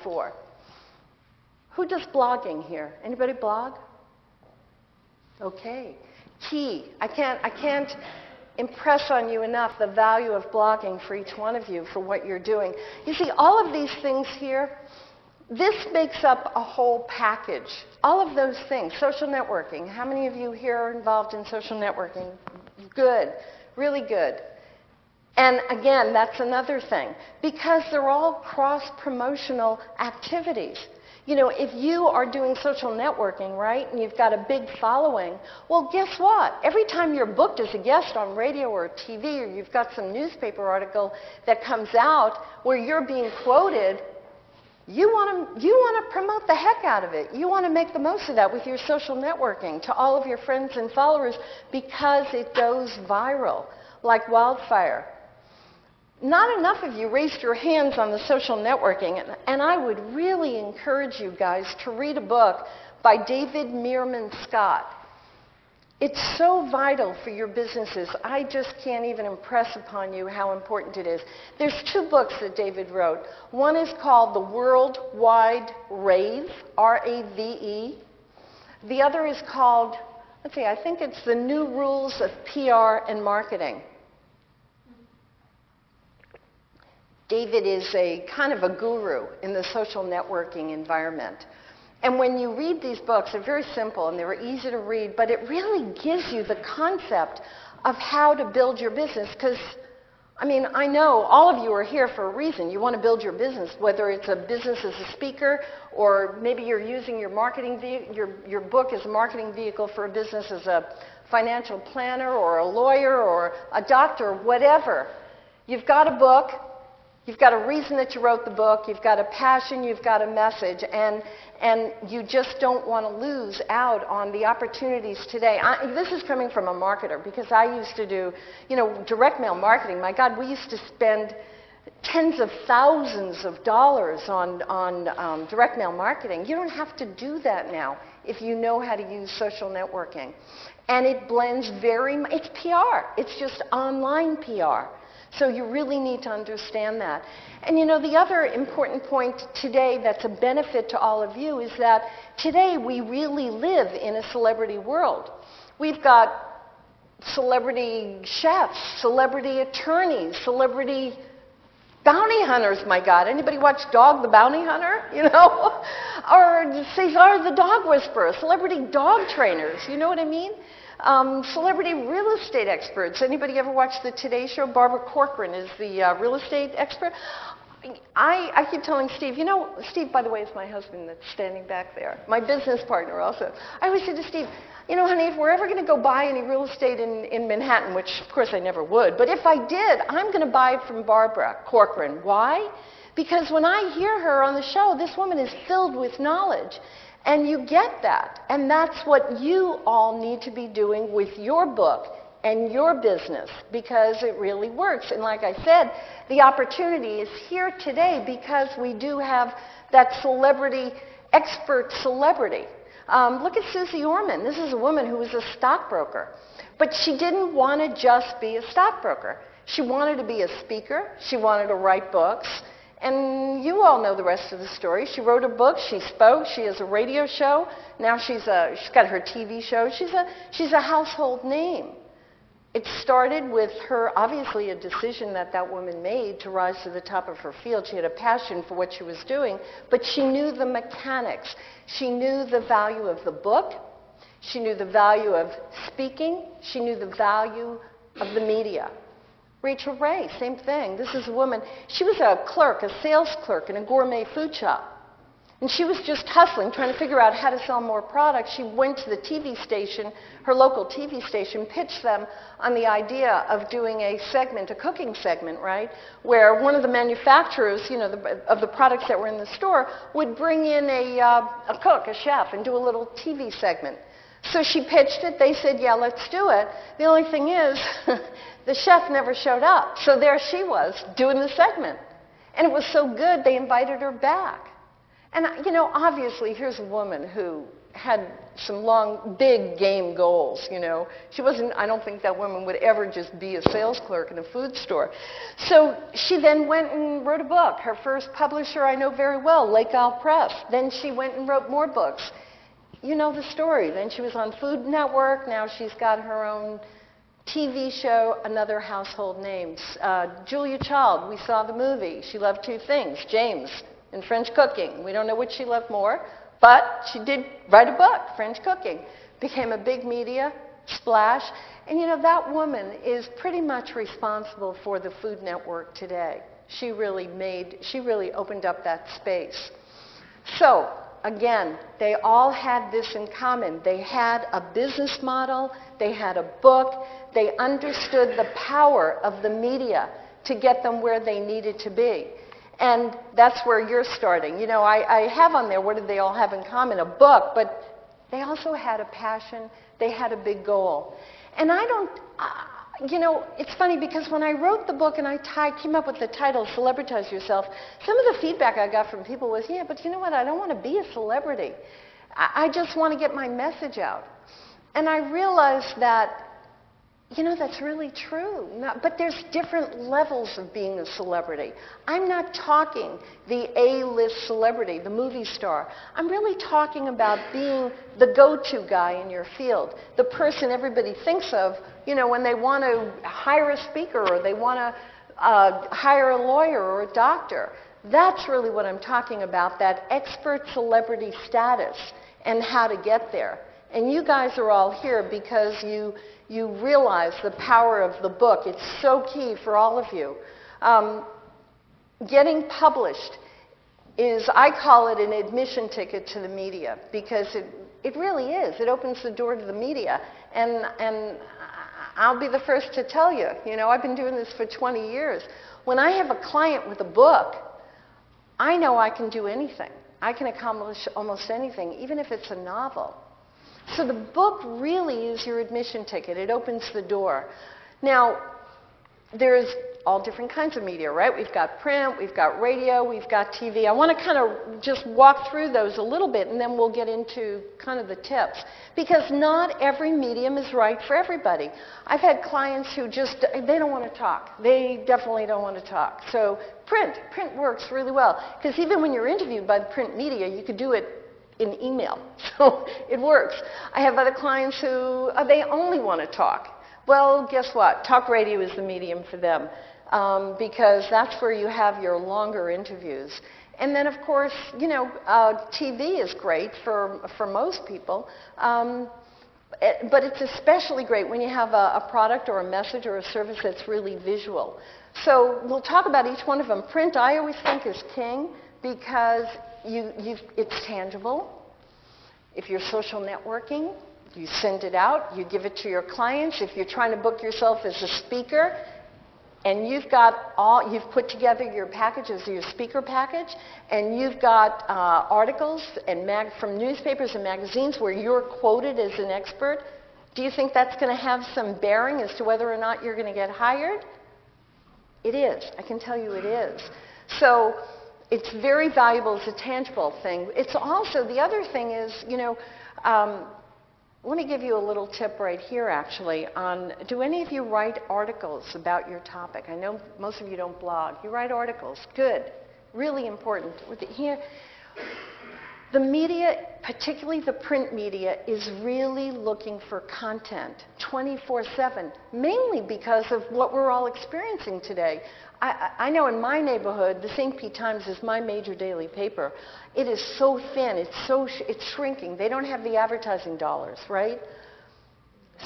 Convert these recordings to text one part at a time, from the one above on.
before. Who does blogging here? Anybody blog? Okay. Key. I can't impress on you enough the value of blogging for each one of you for what you're doing. You see, all of these things here, this makes up a whole package. All of those things. Social networking. How many of you here are involved in social networking? Good. Really good. And again, that's another thing. Because they're all cross-promotional activities. You know, if you are doing social networking, right, and you've got a big following, well, guess what? Every time you're booked as a guest on radio or TV, or you've got some newspaper article that comes out where you're being quoted, you want to promote the heck out of it. You want to make the most of that with your social networking to all of your friends and followers because it goes viral like wildfire. Not enough of you raised your hands on the social networking, and I would really encourage you guys to read a book by David Meerman Scott. It's so vital for your businesses. I just can't even impress upon you how important it is. There's 2 books that David wrote. One is called The Worldwide Rave, R-A-V-E. The other is called, let's see, I think it's The New Rules of PR and Marketing. David is a kind of a guru in the social networking environment. And when you read these books, they're very simple and they're easy to read, but it really gives you the concept of how to build your business. Because, I mean, I know all of you are here for a reason. You want to build your business, whether it's a business as a speaker, or maybe you're using your marketing your book as a marketing vehicle for a business as a financial planner or a lawyer or a doctor, whatever. You've got a book. You've got a reason that you wrote the book, you've got a passion, you've got a message, and you just don't want to lose out on the opportunities today. This is coming from a marketer because I used to do, you know, direct mail marketing. My God, we used to spend tens of thousands of dollars on direct mail marketing. You don't have to do that now if you know how to use social networking. And it blends it's PR. It's just online PR. So you really need to understand that. And you know, the other important point today that's a benefit to all of you is that today we really live in a celebrity world. We've got celebrity chefs, celebrity attorneys, celebrity bounty hunters, my God. Anybody watch Dog the Bounty Hunter? You know? Or Cesar the Dog Whisperer, celebrity dog trainers, you know what I mean? Celebrity real estate experts. Anybody ever watch the Today Show? Barbara Corcoran is the real estate expert. I keep telling Steve, you know, Steve, by the way, is my husband that's standing back there, my business partner also. I always say to Steve, you know, honey, if we're ever going to go buy any real estate in Manhattan, which of course I never would, but if I did, I'm going to buy it from Barbara Corcoran. Why? Because when I hear her on the show, this woman is filled with knowledge. And you get that. And that's what you all need to be doing with your book and your business because it really works. And like I said, the opportunity is here today because we do have that celebrity, expert celebrity. Look at Susie Orman. This is a woman who was a stockbroker. But she didn't want to just be a stockbroker. She wanted to be a speaker. She wanted to write books. And you all know the rest of the story. She wrote a book, she spoke, she has a radio show. Now she's got her TV show. She's a household name. It started with her, obviously a decision that woman made to rise to the top of her field. She had a passion for what she was doing, but she knew the mechanics. She knew the value of the book. She knew the value of speaking. She knew the value of the media. Rachel Ray, same thing. This is a woman, she was a clerk, a sales clerk in a gourmet food shop. And she was just hustling, trying to figure out how to sell more products. She went to the TV station, her local TV station, pitched them on the idea of doing a segment, a cooking segment, right? Where one of the manufacturers, you know, of the products that were in the store would bring in a cook, a chef, and do a little TV segment. So she pitched it. They said, yeah, let's do it. The only thing is, the chef never showed up. So there she was, doing the segment. And it was so good, they invited her back. And, you know, obviously, here's a woman who had some long, big game goals, you know. She wasn't, I don't think that woman would ever just be a sales clerk in a food store. So she then went and wrote a book. Her first publisher I know very well, Lake Isle Press. Then she went and wrote more books. You know the story. Then she was on Food Network. Now she's got her own TV show, another household names. Julia Child, we saw the movie. She loved two things, James and French cooking. We don't know which she loved more, but she did write a book, French cooking. Became a big media splash. And you know, that woman is pretty much responsible for the Food Network today. She really opened up that space. So, again, they all had this in common. They had a business model, they had a book, they understood the power of the media to get them where they needed to be. And that's where you're starting. You know, I have on there, what did they all have in common? A book, but they also had a passion, they had a big goal. And you know, it's funny because when I wrote the book and I came up with the title, Celebritize Yourself, some of the feedback I got from people was, yeah, but you know what, I don't want to be a celebrity. I just want to get my message out. And I realized that, you know, that's really true. But there's different levels of being a celebrity. I'm not talking the A-list celebrity, the movie star. I'm really talking about being the go-to guy in your field, the person everybody thinks of, you know, when they want to hire a speaker or they want to hire a lawyer or a doctor. That's really what I'm talking about, that expert celebrity status and how to get there. And you guys are all here because you realize the power of the book. It's so key for all of you. Getting published is, I call it an admission ticket to the media, because it really is. It opens the door to the media. And I'll be the first to tell you, you know, I've been doing this for 20 years. When I have a client with a book, I know I can do anything. I can accomplish almost anything, even if it's a novel. So the book really is your admission ticket. It opens the door. Now, there's all different kinds of media, right? We've got print, we've got radio, we've got TV. I want to kind of just walk through those a little bit, and then we'll get into kind of the tips. Because not every medium is right for everybody. I've had clients who just, they don't want to talk. They definitely don't want to talk. So print works really well. Because even when you're interviewed by the print media, you could do it in email. So it works. I have other clients who, they only want to talk. Well, guess what? Talk radio is the medium for them, because that's where you have your longer interviews. And then, of course, you know, TV is great for most people, but it's especially great when you have a product or a message or a service that's really visual. So we'll talk about each one of them. Print, I always think, is king, because it's tangible. If you're social networking, you send it out, you give it to your clients. If you're trying to book yourself as a speaker, and you've put together your package as your speaker package, and you've got articles and from newspapers and magazines where you're quoted as an expert, do you think that's going to have some bearing as to whether or not you're going to get hired? It is. I can tell you it is. So it's very valuable as a tangible thing. It's also, the other thing is, you know, let me give you a little tip right here, actually, on, do any of you write articles about your topic? I know most of you don't blog. You write articles. Good. Really important. Here, the media, particularly the print media, is really looking for content 24/7, mainly because of what we're all experiencing today. I know in my neighborhood, the St. Pete Times is my major daily paper. It is so thin, it's shrinking. They don't have the advertising dollars, right?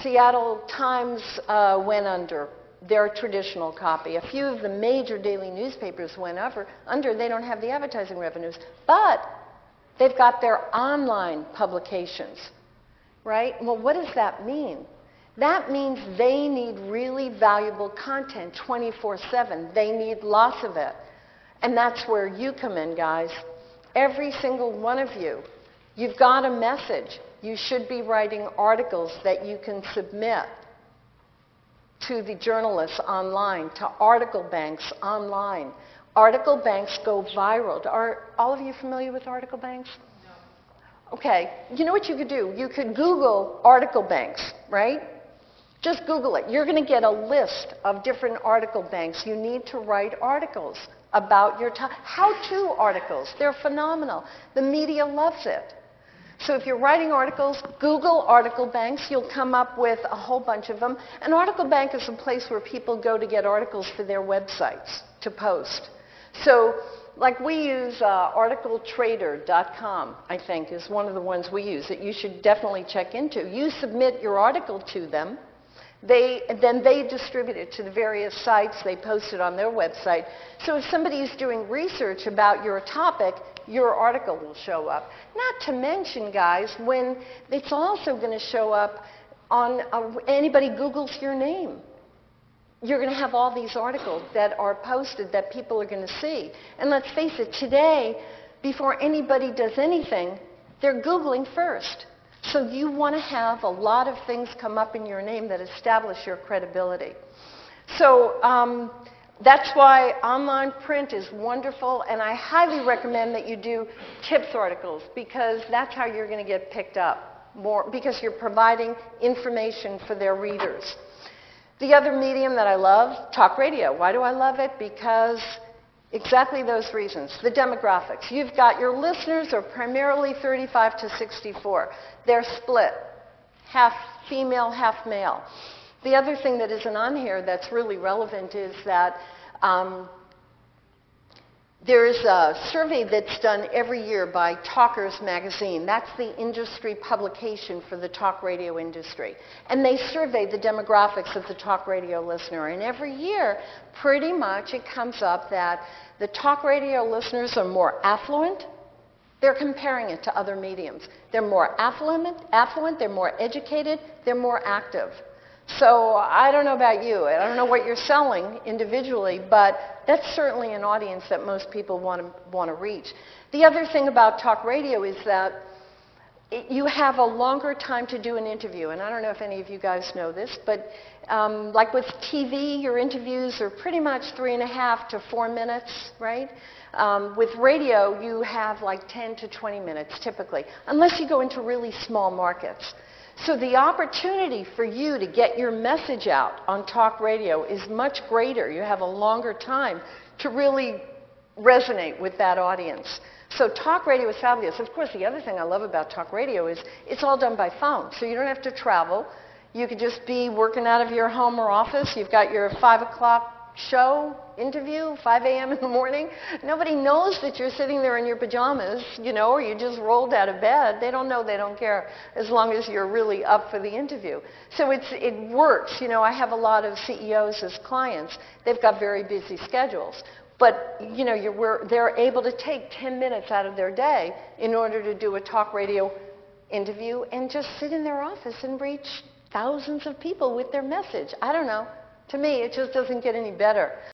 Seattle Times went under their traditional copy. A few of the major daily newspapers went under. They don't have the advertising revenues, but they've got their online publications, right? Well, what does that mean? That means they need really valuable content 24/7. They need lots of it. And that's where you come in, guys. Every single one of you, you've got a message. You should be writing articles that you can submit to the journalists online, to article banks online. Article banks go viral. Are all of you familiar with article banks? Okay, you know what you could do? You could Google article banks, right? Just Google it. You're going to get a list of different article banks. You need to write articles about your topic. How-to articles. They're phenomenal. The media loves it. So if you're writing articles, Google article banks. You'll come up with a whole bunch of them. An article bank is a place where people go to get articles for their websites to post. So like we use articletrader.com, I think, is one of the ones we use that you should definitely check into. You submit your article to them. Then they distribute it to the various sites. They post it on their website. So if somebody is doing research about your topic, your article will show up. Not to mention, guys, when it's also going to show up on anybody Googles your name. You're going to have all these articles that are posted that people are going to see. And let's face it, today, before anybody does anything, they're Googling first. So you want to have a lot of things come up in your name that establish your credibility. So that's why online print is wonderful, and I highly recommend that you do tips articles, because that's how you're going to get picked up more, because you're providing information for their readers. The other medium that I love, talk radio. Why do I love it? Because exactly those reasons. The demographics. You've got your listeners are primarily 35 to 64. They're split, half female, half male. The other thing that isn't on here that's really relevant is that there is a survey that's done every year by Talkers magazine. That's the industry publication for the talk radio industry. And they survey the demographics of the talk radio listener. And every year, pretty much it comes up that the talk radio listeners are more affluent. They're comparing it to other mediums. They're more affluent, they're more educated, they're more active. So I don't know about you. I don't know what you're selling individually, but that's certainly an audience that most people want to reach. The other thing about talk radio is that you have a longer time to do an interview. And I don't know if any of you guys know this, but like with TV, your interviews are pretty much 3.5 to 4 minutes, right? With radio, you have like 10 to 20 minutes typically, unless you go into really small markets. So the opportunity for you to get your message out on talk radio is much greater. You have a longer time to really resonate with that audience. So talk radio is fabulous. Of course, the other thing I love about talk radio is it's all done by phone. So you don't have to travel. You could just be working out of your home or office. You've got your 5 o'clock show, interview, 5 a.m. in the morning. Nobody knows that you're sitting there in your pajamas, you know, or you just rolled out of bed. They don't know, they don't care, as long as you're really up for the interview. So it works. You know, I have a lot of CEOs as clients. They've got very busy schedules. But, you know, they're able to take 10 minutes out of their day in order to do a talk radio interview and just sit in their office and reach thousands of people with their message. I don't know. To me, it just doesn't get any better.